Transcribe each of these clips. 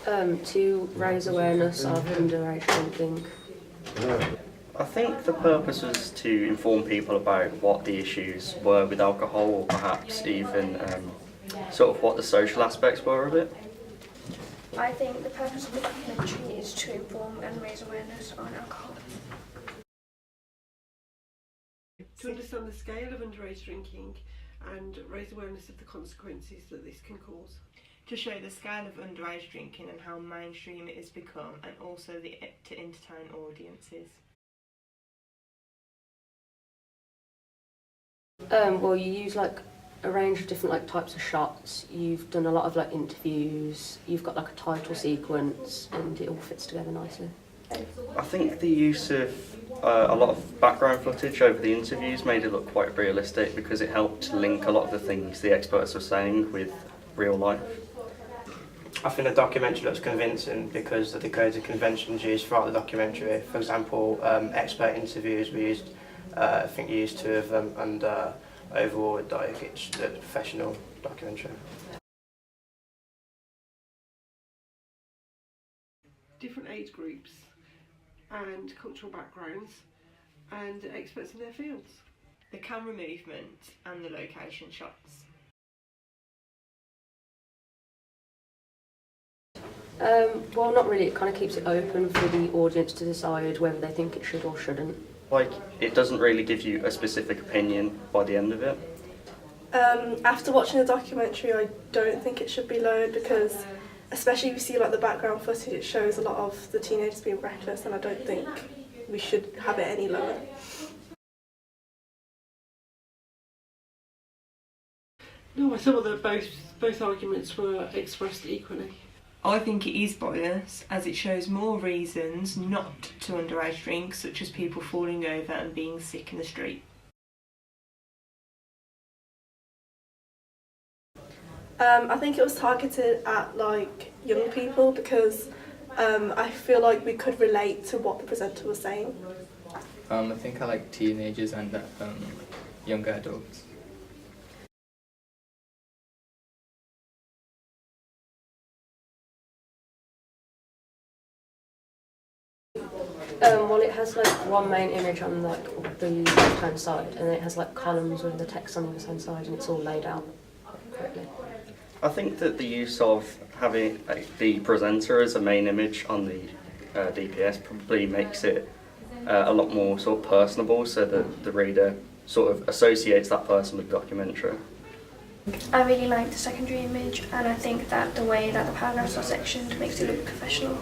To raise awareness of underage drinking. I think the purpose was to inform people about what the issues were with alcohol, or perhaps even sort of what the social aspects were of it. I think the purpose of the documentary is to inform and raise awareness on alcohol. To understand the scale of underage drinking and raise awareness of the consequences that this can cause. To show the scale of underage drinking and how mainstream it has become, and also to entertain audiences. Well, you use like a range of different like types of shots. You've done a lot of like interviews. You've got like a title sequence, and it all fits together nicely. I think the use of a lot of background footage over the interviews made it look quite realistic, because it helped link a lot of the things the experts were saying with real life. I think the documentary looks convincing because of the codes and conventions used throughout the documentary. For example, expert interviews we used, I think you used 2 of them, and overall it's a professional documentary. Different age groups and cultural backgrounds and experts in their fields. The camera movement and the location shots. Well, not really. It kind of keeps it open for the audience to decide whether they think it should or shouldn't. Like, it doesn't really give you a specific opinion by the end of it. After watching the documentary, I don't think it should be lowered, because especially if you see like the background footage, it shows a lot of the teenagers being reckless, and I don't think we should have it any lower. No, I thought that both arguments were expressed equally. I think it is biased, as it shows more reasons not to underage drink, such as people falling over and being sick in the street. I think it was targeted at like young people, because I feel like we could relate to what the presenter was saying. I think I like teenagers and younger adults. Well, it has like one main image on like the left-hand side, and then it has like columns with the text on the other hand side, and it's all laid out correctly. I think that the use of having the presenter as a main image on the DPS probably makes it a lot more sort of personable, so that the reader sort of associates that person with the documentary. I really like the secondary image, and I think that the way that the paragraphs are sectioned makes it look professional.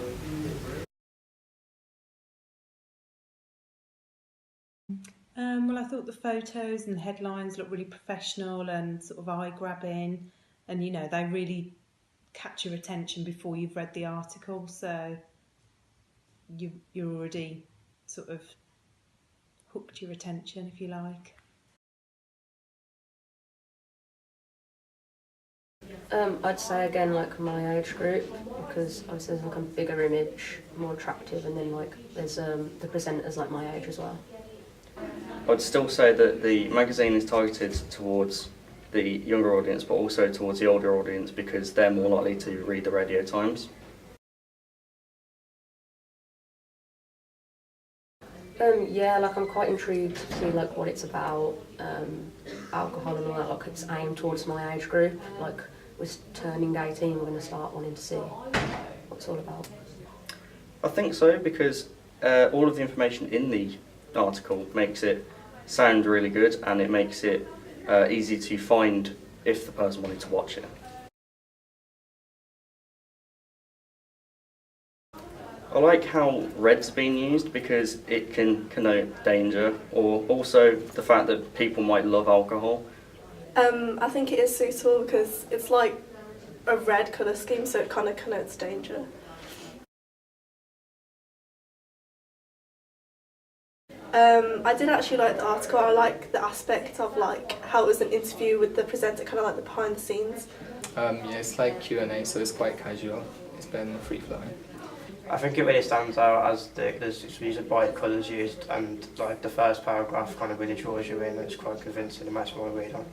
Well, I thought the photos and the headlines looked really professional and sort of eye-grabbing, and you know, they really catch your attention before you've read the article, so you're already sort of hooked your attention, if you like. I'd say again like my age group, because obviously there's like a bigger image, more attractive, and then like there's the presenters like my age as well. I'd still say that the magazine is targeted towards the younger audience, but also towards the older audience, because they're more likely to read the Radio Times. Yeah, like I'm quite intrigued to see like what it's about, alcohol and all that. Like it's aimed towards my age group. Like with turning 18, we're going to start wanting to see what it's all about. I think so, because all of the information in the article makes it sound really good, and it makes it easy to find if the person wanted to watch it. I like how red's been used, because it can connote danger, or also the fact that people might love alcohol. I think it is suitable because it's like a red colour scheme, so it kind of connotes danger. I did actually like the article. I like the aspect of like how it was an interview with the presenter, kind of like the behind the scenes. Yeah, it's like Q&A, so it's quite casual. It's been free flowing. I think it really stands out as there's use of bright colours used, and like the first paragraph kind of really draws you in, and it's quite convincing and makes me want to read on.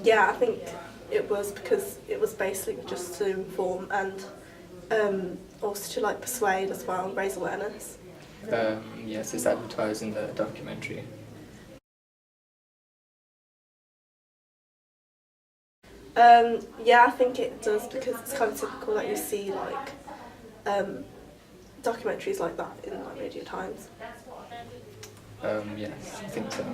Yeah, I think it was because it was basically just to inform and also to like persuade as well, raise awareness. Yes, it's advertised in the documentary. Yeah, I think it does because it's kind of typical that you see like documentaries like that in like Radio Times. Yes, I think so.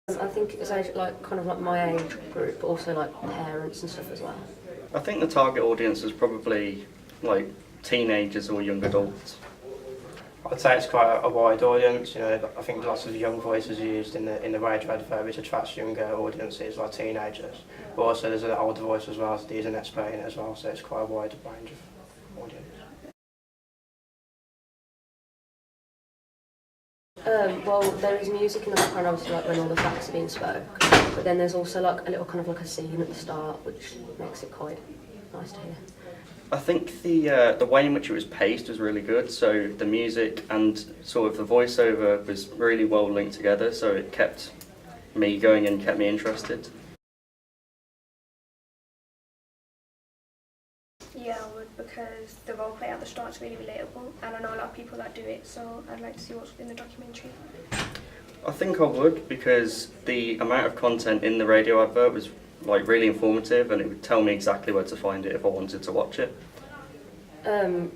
I think it's like kind of like my age group, but also like parents and stuff as well. I think the target audience is probably like teenagers or young adults. I'd say it's quite a wide audience. You know, I think lots of young voices are used in the radio advert, which attracts younger audiences like teenagers. But also there's an older voice as well, so the internet's playing it as well, so it's quite a wide range of audience. Well, there is music in the background, obviously, like when all the facts are being spoke. But then there's also like a little kind of like a scene at the start, which makes it quite nice to hear. I think the way in which it was paced was really good. So the music and sort of the voiceover was really well linked together. So it kept me going and kept me interested. Yeah, I would, because the role play at the start is really relatable, and I know a lot of people that do it, so I'd like to see what's in the documentary. I think I would, because the amount of content in the radio advert was like really informative, and it would tell me exactly where to find it if I wanted to watch it.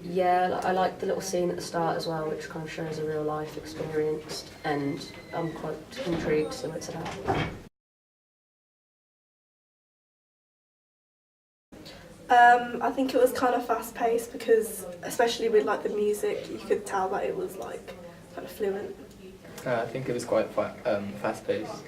Yeah, I like the little scene at the start as well, which kind of shows a real life experience, and I'm quite intrigued to see what it's about. I think it was kind of fast paced because, especially with like the music, you could tell that it was like kind of fluent. I think it was quite fast paced.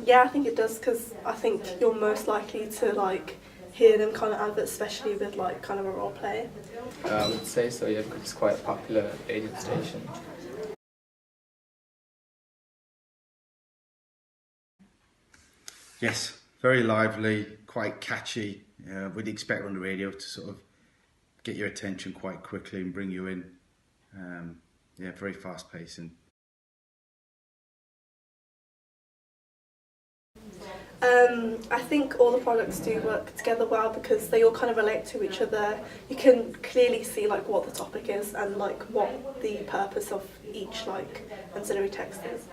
Yeah, I think it does because I think you're most likely to like hear them kind of adverts, especially with like kind of a role play. I would say so, yeah, because it's quite a popular radio station. Yes, very lively, quite catchy. We'd expect on the radio to sort of get your attention quite quickly and bring you in. Yeah, very fast paced. I think all the products do work together well because they all kind of relate to each other. You can clearly see like what the topic is and like what the purpose of each like ancillary text is.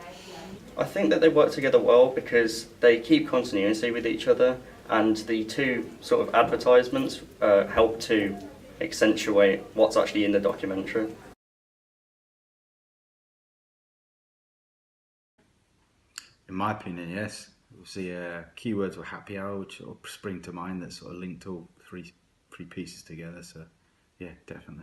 I think that they work together well because they keep continuity with each other, and the two sort of advertisements help to accentuate what's actually in the documentary. In my opinion, yes. Obviously, keywords were happy hour, which sort of spring to mind that sort of linked all three pieces together. So, yeah, definitely.